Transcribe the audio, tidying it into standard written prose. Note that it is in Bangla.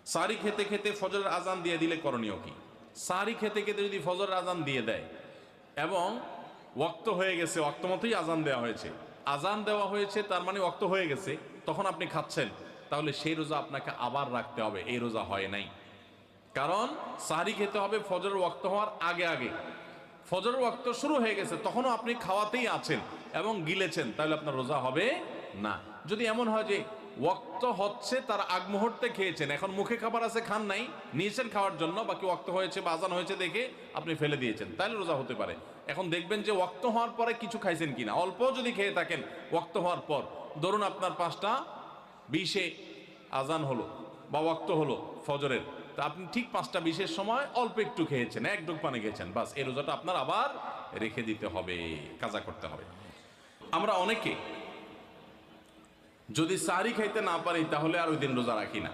সাহারি খেতে খেতে ফজরের আজান দিয়ে দিলে করণীয় কি? সাহারি খেতে খেতে যদি ফজরের আজান দিয়ে দেয় এবং ওয়াক্ত হয়ে গেছে, ওয়াক্ত মতোই আজান দেওয়া হয়েছে, আজান দেওয়া হয়েছে তার মানে ওয়াক্ত হয়ে গেছে, তখন আপনি খাচ্ছেন, তাহলে সেই রোজা আপনাকে আবার রাখতে হবে, এই রোজা হয় নাই। কারণ সাহারি খেতে হবে ফজরের ওয়াক্ত হওয়ার আগে আগে। ফজরের ওয়াক্ত শুরু হয়ে গেছে, তখনও আপনি খাওয়াতেই আছেন এবং গিলেছেন, তাহলে আপনার রোজা হবে না। যদি এমন হয় যে ওয়াক্ত হচ্ছে তার আগ মুহূর্তে খেয়েছেন, এখন মুখে খাবার আছে, খান নাই, নিয়েছেন খাওয়ার জন্য, বাকি ওয়াক্ত হয়েছে বা আজান হয়েছে দেখে আপনি ফেলে দিয়েছেন, তাহলে রোজা হতে পারে। এখন দেখবেন যে ওয়াক্ত হওয়ার পরে কিছু খাইছেন কিনা, অল্প যদি খেয়ে থাকেন ওয়াক্ত হওয়ার পর, ধরুন আপনার 5:20 আজান হলো বা ওয়াক্ত হলো ফজরের, তা আপনি ঠিক 5:20 সময় অল্প একটু খেয়েছেন, এক ডুব পানি খেয়েছেন, বাস এই রোজাটা আপনার আবার রেখে দিতে হবে, কাজা করতে হবে। আমরা অনেকে যদি সাহারি খাইতে না পারি তাহলে আর ওই দিন রোজা রাখি না।